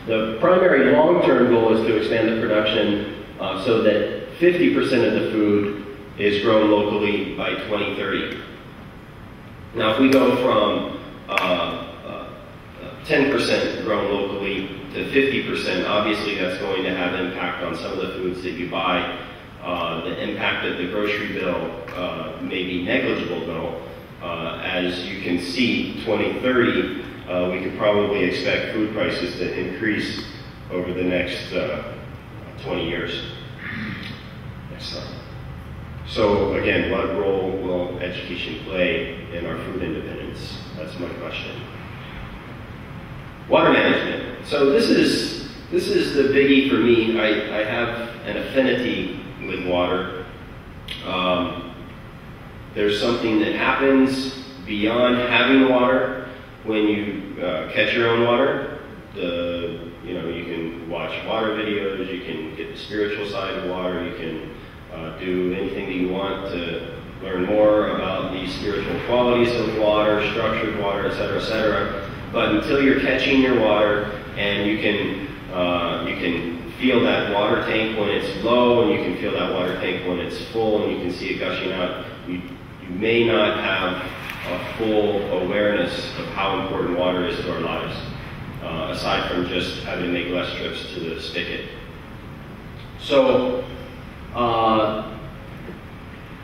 The primary long-term goal is to expand the production so that 50% of the food is grown locally by 2030. Now, if we go from 10% grown locally to 50%, obviously that's going to have impact on some of the foods that you buy. The impact of the grocery bill may be negligible though. As you can see, 2030, we could probably expect food prices to increase over the next 20 years. Next slide. So again, what role will education play in our food independence? That's my question. Water management. So this is the biggie for me. I have an affinity with water. There's something that happens beyond having water when you catch your own water. You can watch water videos, you can get the spiritual side of water, you can do anything that you want to learn more about the spiritual qualities of water, structured water, etc., etc. But until you're catching your water and you can feel that water tank when it's low, and you can feel that water tank when it's full, and you can see it gushing out, you may not have a full awareness of how important water is to our lives, aside from just having to make less trips to the spigot. So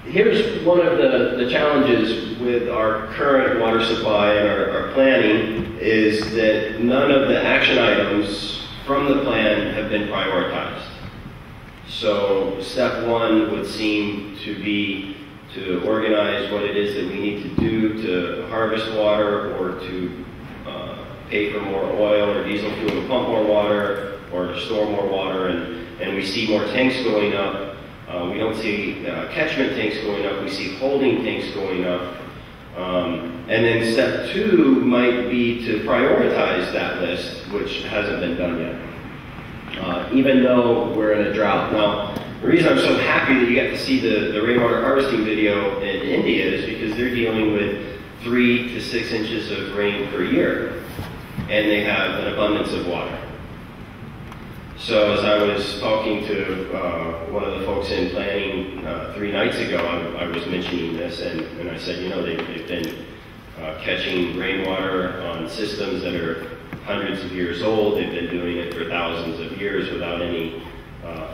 here's one of the challenges with our current water supply and our planning is that none of the action items from the plan have been prioritized. So step one would seem to be to organize what it is that we need to do to harvest water, or to pay for more oil or diesel fuel to pump more water, or to store more water, and we see more tanks going up. We don't see catchment tanks going up, we see holding tanks going up. And then step two might be to prioritize that list, which hasn't been done yet, even though we're in a drought. Now, the reason I'm so happy that you got to see the rainwater harvesting video in India is because they're dealing with 3 to 6 inches of rain per year, and they have an abundance of water. So as I was talking to one of the folks in planning 3 nights ago, I was mentioning this, and I said, they've been catching rainwater on systems that are hundreds of years old. They've been doing it for thousands of years without any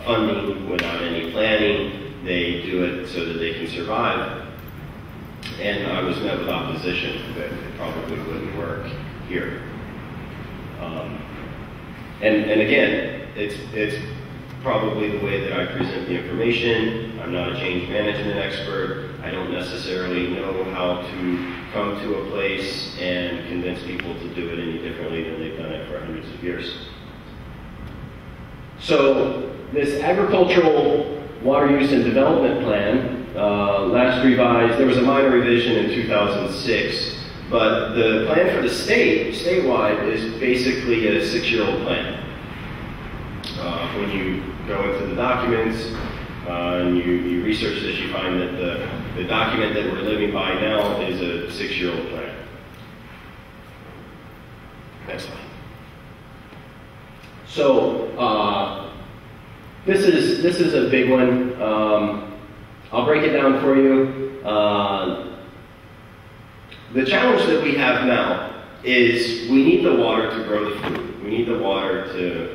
funding, without any planning. They do it so that they can survive. And I was met with opposition that it probably wouldn't work here. And again, it's probably the way that I present the information. I'm not a change management expert. I don't necessarily know how to come to a place and convince people to do it any differently than they've done it for hundreds of years. So this agricultural water use and development plan, last revised, there was a minor revision in 2006, but the plan for the statewide, is basically a 6-year-old plan. When you go into the documents and you research this, you find that the document that we're living by now is a 6-year-old plan. Next slide. So this is a big one. I'll break it down for you. The challenge that we have now is we need the water to grow the food. We need the water to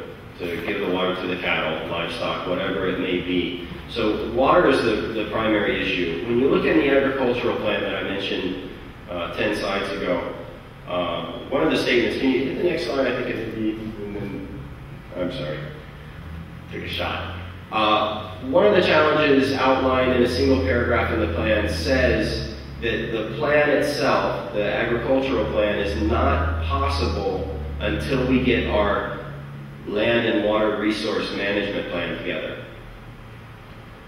give the water to the cattle, livestock, whatever it may be. So water is the primary issue. When you look in the agricultural plan that I mentioned 10 slides ago, one of the statements, can you hit the next slide? I think it would be, and then, I'm sorry, take a shot. One of the challenges outlined in a single paragraph in the plan says that the plan itself, the agricultural plan, is not possible until we get our land and water resource management plan together.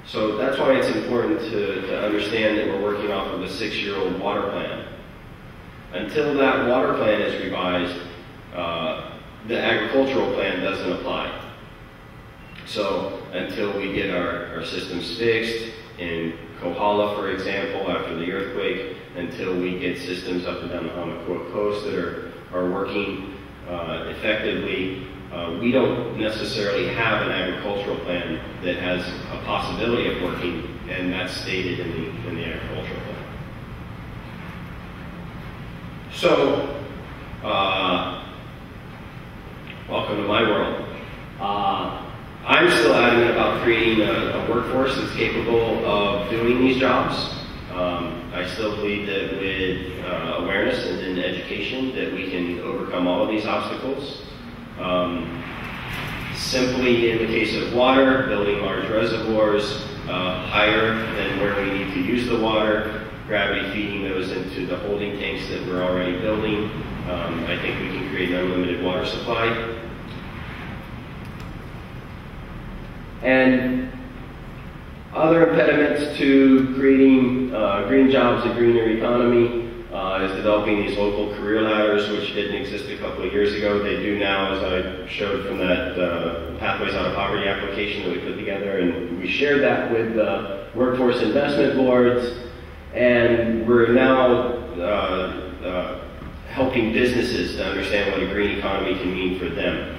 So that's why it's important to understand that we're working off of a 6-year-old water plan. Until that water plan is revised, the agricultural plan doesn't apply. So until we get our systems fixed, in Kohala, for example, after the earthquake, until we get systems up and down the Hamakua coast that are working effectively, We don't necessarily have an agricultural plan that has a possibility of working, and that's stated in the agricultural plan. So, welcome to my world. I'm still adamant about creating a workforce that's capable of doing these jobs. I still believe that with awareness and in education that we can overcome all of these obstacles. Simply in the case of water, building large reservoirs higher than where we need to use the water, gravity feeding those into the holding tanks that we're already building. I think we can create an unlimited water supply. And other impediments to creating green jobs, a greener economy, is developing these local career ladders, which didn't exist a couple of years ago. They do now, as I showed from that Pathways Out of Poverty application that we put together, and we shared that with workforce investment boards, and we're now helping businesses to understand what a green economy can mean for them.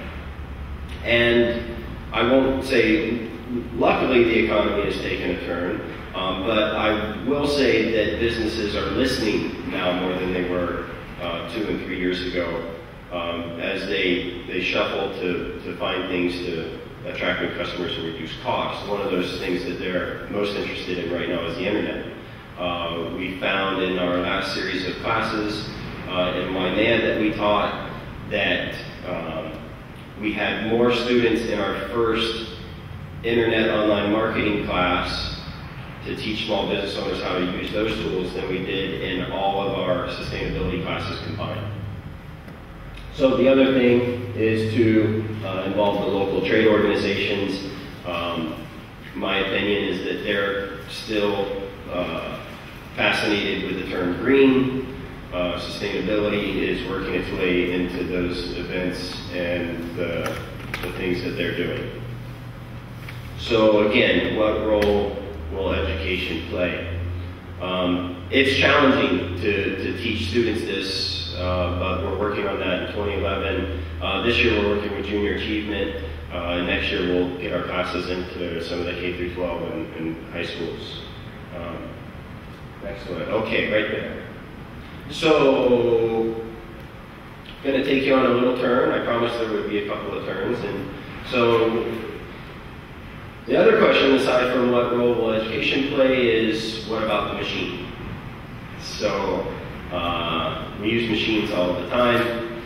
And I won't say, luckily the economy has taken a turn, but I will say that businesses are listening now more than they were 2 and 3 years ago, as they shuffle to find things to attract new customers and reduce costs. One of those things that they're most interested in right now is the internet. We found in our last series of classes in YNAD that we taught that we had more students in our first internet online marketing class to teach small business owners how to use those tools than we did in all of our sustainability classes combined. So the other thing is to involve the local trade organizations. My opinion is that they're still fascinated with the term green. Sustainability is working its way into those events and the things that they're doing. So again, what role will education play? It's challenging to teach students this, but we're working on that in 2011. This year we're working with junior achievement. Next year we'll get our classes into some of the K through 12 and high schools. Next one. Okay, right there. So, I'm going to take you on a little turn. I promised there would be a couple of turns. And so, the other question, aside from what role will education play, is what about the machine? So, we use machines all the time.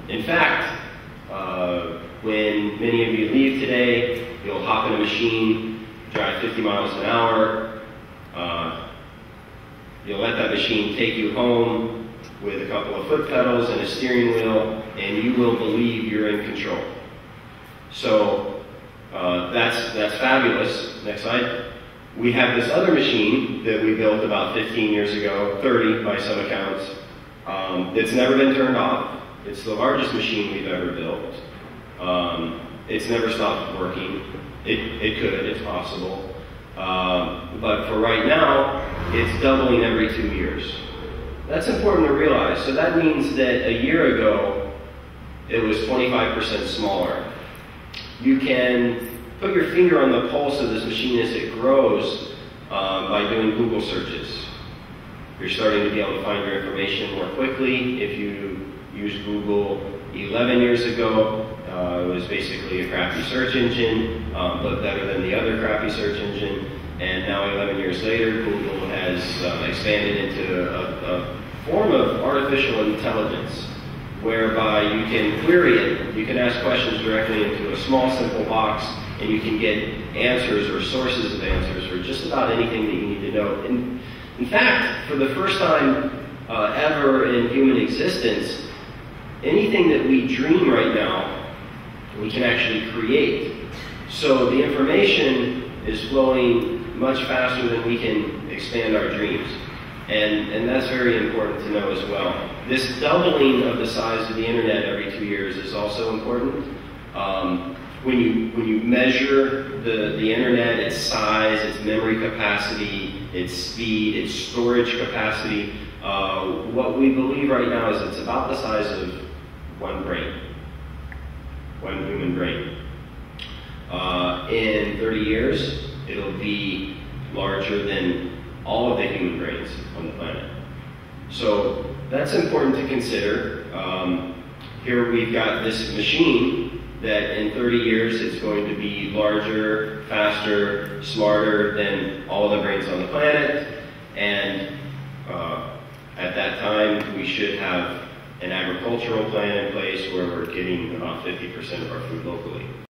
In fact, when many of you leave today, you'll hop in a machine, drive 50 miles an hour. You'll let that machine take you home with a couple of foot pedals and a steering wheel, and you will believe you're in control. So that's fabulous. Next slide. We have this other machine that we built about 15 years ago, 30 by some accounts. It's never been turned off. It's the largest machine we've ever built. It's never stopped working. It could, it's possible. But for right now, it's doubling every 2 years. That's important to realize. So that means that a year ago, it was 25% smaller. You can put your finger on the pulse of this machine as it grows by doing Google searches. You're starting to be able to find your information more quickly. If you used Google 11 years ago, it was basically a crappy search engine, but better than the other crappy search engine. And now 11 years later, Google has expanded into a form of artificial intelligence, whereby you can query it. You can ask questions directly into a small, simple box, and you can get answers or sources of answers for just about anything that you need to know. In fact, for the first time ever in human existence, anything that we dream right now, we can actually create. So the information is flowing much faster than we can expand our dreams. And that's very important to know as well. This doubling of the size of the internet every 2 years is also important. When you measure the internet, its size, its memory capacity, its speed, its storage capacity, what we believe right now is it's about the size of one brain. one human brain. In 30 years, it'll be larger than all of the human brains on the planet. So that's important to consider. Here we've got this machine that in 30 years is going to be larger, faster, smarter than all the brains on the planet. And at that time, we should have an agricultural plan in place where we're getting about 50% of our food locally.